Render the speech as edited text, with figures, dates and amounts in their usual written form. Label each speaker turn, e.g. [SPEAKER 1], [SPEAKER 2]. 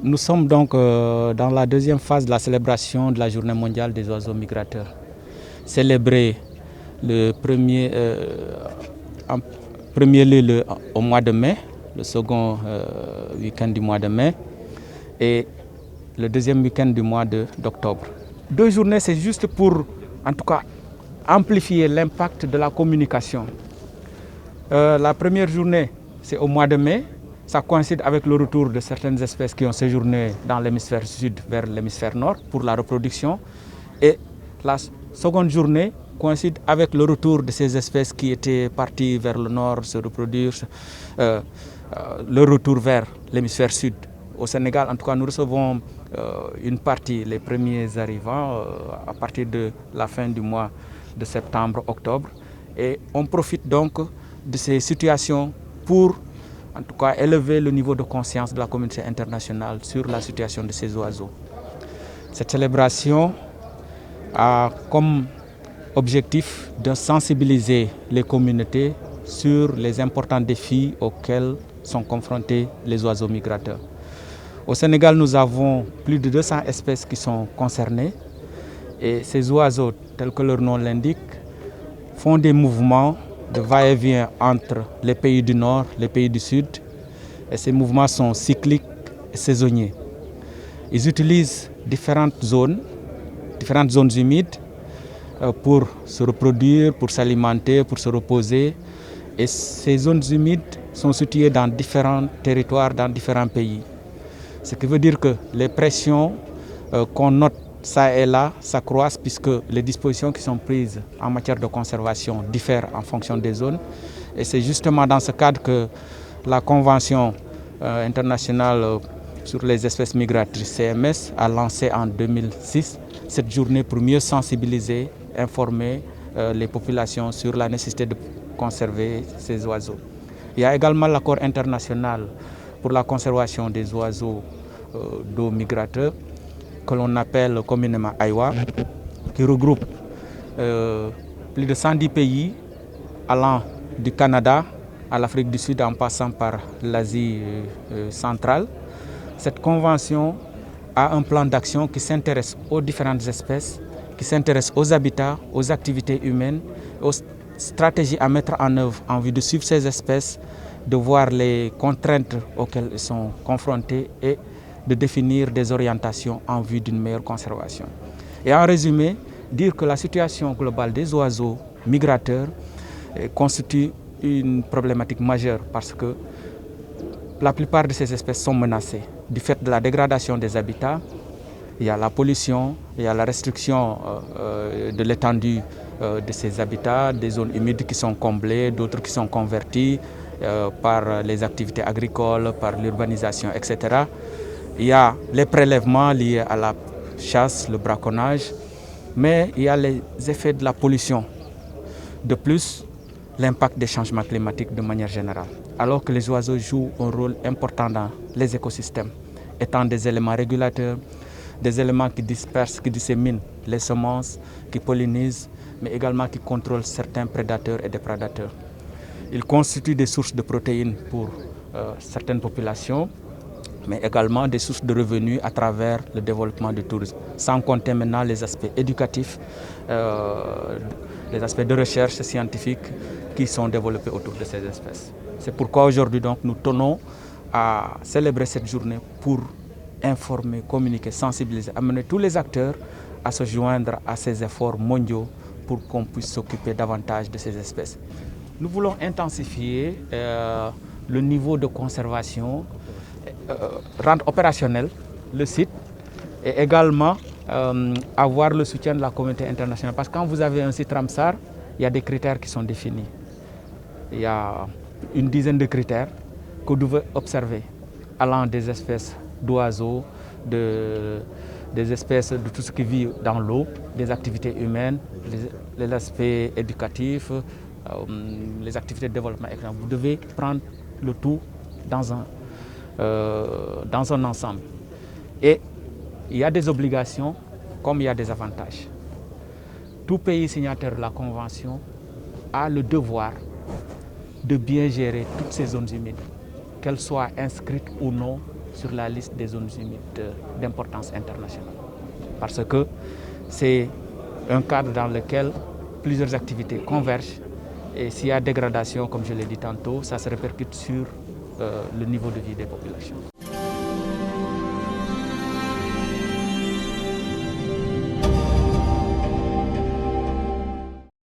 [SPEAKER 1] Nous sommes donc dans la deuxième phase de la célébration de la Journée mondiale des oiseaux migrateurs. Célébrée le en premier lieu au mois de mai, le second week-end du mois de mai et le deuxième week-end du mois d'octobre. 2 journées, c'est juste pour, en tout cas, amplifier l'impact de la communication. La première journée, c'est au mois de mai. Ça coïncide avec le retour de certaines espèces qui ont séjourné dans l'hémisphère sud vers l'hémisphère nord pour la reproduction. Et la seconde journée coïncide avec le retour de ces espèces qui étaient parties vers le nord se reproduire, le retour vers l'hémisphère sud. Au Sénégal, en tout cas, nous recevons une partie, les premiers arrivants, à partir de la fin du mois de septembre-octobre. Et on profite donc de ces situations pour, en tout cas, élever le niveau de conscience de la communauté internationale sur la situation de ces oiseaux. Cette célébration a comme objectif de sensibiliser les communautés sur les importants défis auxquels sont confrontés les oiseaux migrateurs. Au Sénégal, nous avons plus de 200 espèces qui sont concernées et ces oiseaux, tels que leur nom l'indique, font des mouvements de va-et-vient entre les pays du nord, les pays du sud, et ces mouvements sont cycliques et saisonniers. Ils utilisent différentes zones humides pour se reproduire, pour s'alimenter, pour se reposer. Et ces zones humides sont situées dans différents territoires, dans différents pays. Ce qui veut dire que les pressions qu'on note ça et là s'accroissent puisque les dispositions qui sont prises en matière de conservation diffèrent en fonction des zones. Et c'est justement dans ce cadre que la Convention internationale sur les espèces migratrices CMS a lancé en 2006 cette journée pour mieux sensibiliser, informer les populations sur la nécessité de conserver ces oiseaux. Il y a également l'accord international pour la conservation des oiseaux d'eau migrateurs que l'on appelle communément AIWA, qui regroupe plus de 110 pays allant du Canada à l'Afrique du Sud en passant par l'Asie centrale. Cette convention a un plan d'action qui s'intéresse aux différentes espèces, qui s'intéresse aux habitats, aux activités humaines, aux stratégies à mettre en œuvre en vue de suivre ces espèces, de voir les contraintes auxquelles elles sont confrontées et de définir des orientations en vue d'une meilleure conservation. Et en résumé, dire que la situation globale des oiseaux migrateurs constitue une problématique majeure parce que la plupart de ces espèces sont menacées du fait de la dégradation des habitats. Il y a la pollution, il y a la restriction de l'étendue de ces habitats, des zones humides qui sont comblées, d'autres qui sont converties par les activités agricoles, par l'urbanisation, etc. Il y a les prélèvements liés à la chasse, le braconnage, mais il y a les effets de la pollution. De plus, l'impact des changements climatiques de manière générale. Alors que les oiseaux jouent un rôle important dans les écosystèmes, étant des éléments régulateurs, des éléments qui dispersent, qui disséminent les semences, qui pollinisent, mais également qui contrôlent certains prédateurs et déprédateurs. Ils constituent des sources de protéines pour certaines populations, mais également des sources de revenus à travers le développement du tourisme. Sans compter maintenant les aspects éducatifs, les aspects de recherche scientifique qui sont développés autour de ces espèces. C'est pourquoi aujourd'hui donc nous tenons à célébrer cette journée pour informer, communiquer, sensibiliser, amener tous les acteurs à se joindre à ces efforts mondiaux pour qu'on puisse s'occuper davantage de ces espèces. Nous voulons intensifier le niveau de conservation, rendre opérationnel le site et également avoir le soutien de la communauté internationale. Parce que quand vous avez un site Ramsar, il y a des critères qui sont définis. Il y a une dizaine de critères que vous devez observer, allant des espèces d'oiseaux, des espèces de tout ce qui vit dans l'eau, des activités humaines, les aspects éducatifs, les activités de développement. Vous devez prendre le tout dans un ensemble. Et il y a des obligations comme il y a des avantages. Tout pays signataire de la Convention a le devoir de bien gérer toutes ces zones humides, qu'elles soient inscrites ou non sur la liste des zones humides d'importance internationale. Parce que c'est un cadre dans lequel plusieurs activités convergent et s'il y a dégradation, comme je l'ai dit tantôt, ça se répercute sur le niveau de vie des populations.